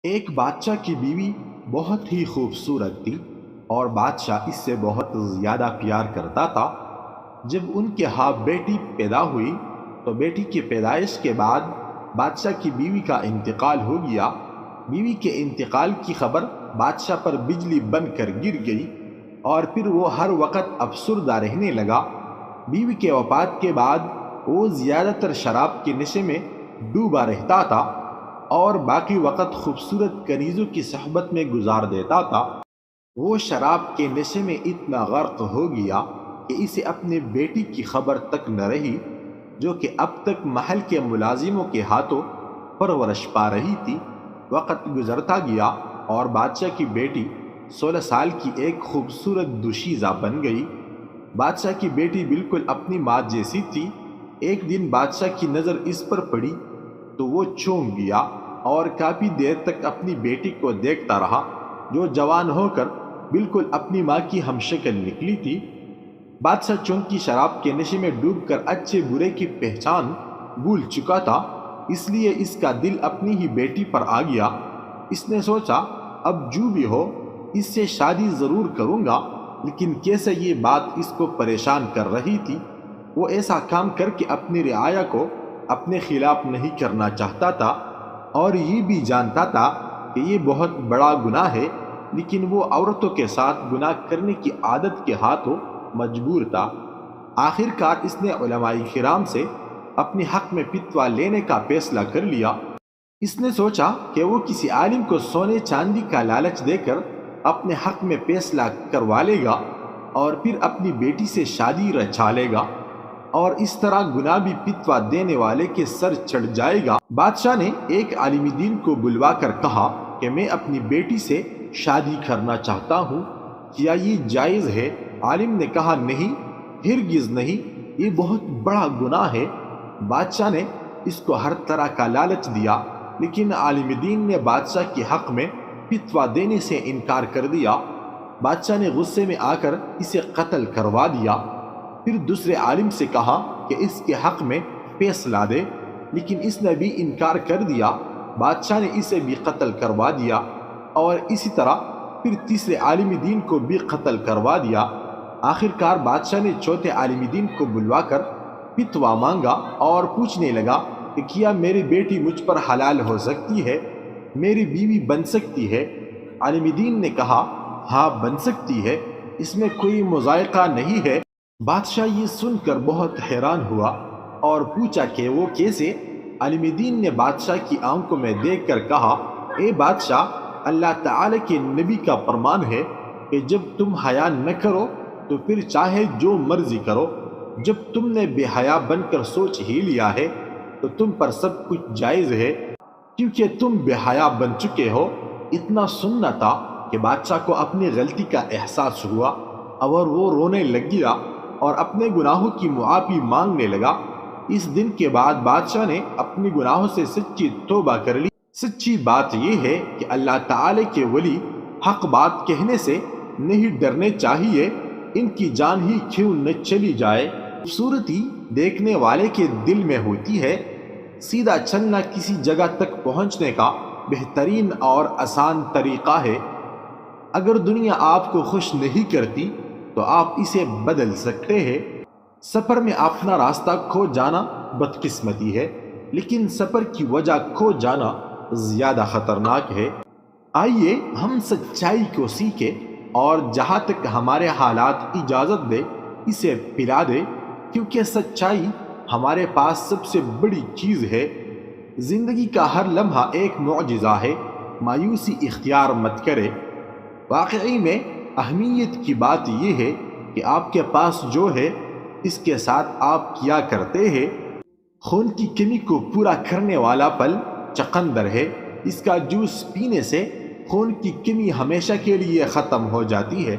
ایک بادشاہ کی بیوی بہت ہی خوبصورت تھی اور بادشاہ اس سے بہت زیادہ پیار کرتا تھا۔ جب ان کے ہاں بیٹی پیدا ہوئی تو بیٹی کی پیدائش کے بعد بادشاہ کی بیوی کا انتقال ہو گیا۔ بیوی کے انتقال کی خبر بادشاہ پر بجلی بن کر گر گئی اور پھر وہ ہر وقت افسردہ رہنے لگا۔ بیوی کے وفات کے بعد وہ زیادہ تر شراب کے نشے میں ڈوبا رہتا تھا اور باقی وقت خوبصورت کنیزوں کی صحبت میں گزار دیتا تھا۔ وہ شراب کے نشے میں اتنا غرق ہو گیا کہ اسے اپنے بیٹی کی خبر تک نہ رہی، جو کہ اب تک محل کے ملازموں کے ہاتھوں پرورش پا رہی تھی۔ وقت گزرتا گیا اور بادشاہ کی بیٹی 16 سال کی ایک خوبصورت دوشیزہ بن گئی۔ بادشاہ کی بیٹی بالکل اپنی ماں جیسی تھی۔ ایک دن بادشاہ کی نظر اس پر پڑی تو وہ چونک گیا اور کافی دیر تک اپنی بیٹی کو دیکھتا رہا، جو جوان ہو کر بالکل اپنی ماں کی ہم شکل نکلی تھی۔ بادشاہ چونکہ شراب کے نشے میں ڈوب کر اچھے برے کی پہچان بھول چکا تھا، اس لیے اس کا دل اپنی ہی بیٹی پر آ گیا۔ اس نے سوچا اب جو بھی ہو اس سے شادی ضرور کروں گا، لیکن کیسے یہ بات اس کو پریشان کر رہی تھی۔ وہ ایسا کام کر کے اپنی رعایا کو اپنے خلاف نہیں کرنا چاہتا تھا اور یہ بھی جانتا تھا کہ یہ بہت بڑا گناہ ہے، لیکن وہ عورتوں کے ساتھ گناہ کرنے کی عادت کے ہاتھوں مجبور تھا۔ آخر کار اس نے علماء کرام سے اپنے حق میں فتویٰ لینے کا فیصلہ کر لیا۔ اس نے سوچا کہ وہ کسی عالم کو سونے چاندی کا لالچ دے کر اپنے حق میں فیصلہ کروا لے گا اور پھر اپنی بیٹی سے شادی رچا لے گا اور اس طرح گناہ بھی فتویٰ دینے والے کے سر چڑھ جائے گا۔ بادشاہ نے ایک عالم دین کو بلوا کر کہا کہ میں اپنی بیٹی سے شادی کرنا چاہتا ہوں، کیا یہ جائز ہے؟ عالم نے کہا نہیں، ہرگز نہیں، یہ بہت بڑا گناہ ہے۔ بادشاہ نے اس کو ہر طرح کا لالچ دیا، لیکن عالم دین نے بادشاہ کے حق میں فتویٰ دینے سے انکار کر دیا۔ بادشاہ نے غصے میں آ کر اسے قتل کروا دیا۔ پھر دوسرے عالم سے کہا کہ اس کے حق میں فیصلہ دے، لیکن اس نے بھی انکار کر دیا۔ بادشاہ نے اسے بھی قتل کروا دیا اور اسی طرح پھر تیسرے عالم دین کو بھی قتل کروا دیا۔ آخر کار بادشاہ نے چوتھے عالم دین کو بلوا کر فتویٰ مانگا اور پوچھنے لگا کہ کیا میری بیٹی مجھ پر حلال ہو سکتی ہے، میری بیوی بن سکتی ہے؟ عالم دین نے کہا ہاں بن سکتی ہے، اس میں کوئی مضائقہ نہیں ہے۔ بادشاہ یہ سن کر بہت حیران ہوا اور پوچھا کہ وہ کیسے؟ عالم دین نے بادشاہ کی آنکھوں میں دیکھ کر کہا اے بادشاہ، اللہ تعالی کے نبی کا فرمان ہے کہ جب تم حیا نہ کرو تو پھر چاہے جو مرضی کرو۔ جب تم نے بے حیا بن کر سوچ ہی لیا ہے تو تم پر سب کچھ جائز ہے، کیونکہ تم بے حیا بن چکے ہو۔ اتنا سننا تھا کہ بادشاہ کو اپنی غلطی کا احساس ہوا اور وہ رونے لگ گیا اور اپنے گناہوں کی معافی مانگنے لگا۔ اس دن کے بعد بادشاہ نے اپنے گناہوں سے سچی توبہ کر لی۔ سچی بات یہ ہے کہ اللہ تعالی کے ولی حق بات کہنے سے نہیں ڈرنے چاہیے، ان کی جان ہی کیوں نہ چلی جائے۔ خوبصورتی دیکھنے والے کے دل میں ہوتی ہے، سیدھا چلنا کسی جگہ تک پہنچنے کا بہترین اور آسان طریقہ ہے۔ اگر دنیا آپ کو خوش نہیں کرتی تو آپ اسے بدل سکتے ہیں۔ سفر میں اپنا راستہ کھو جانا بدقسمتی ہے، لیکن سفر کی وجہ کھو جانا زیادہ خطرناک ہے۔ آئیے ہم سچائی کو سیکھیں اور جہاں تک ہمارے حالات اجازت دے اسے پلا دے، کیونکہ سچائی ہمارے پاس سب سے بڑی چیز ہے۔ زندگی کا ہر لمحہ ایک معجزہ ہے، مایوسی اختیار مت کرے۔ واقعی میں اہمیت کی بات یہ ہے کہ آپ کے پاس جو ہے اس کے ساتھ آپ کیا کرتے ہیں۔ خون کی کمی کو پورا کرنے والا پھل چقندر ہے، اس کا جوس پینے سے خون کی کمی ہمیشہ کے لیے ختم ہو جاتی ہے۔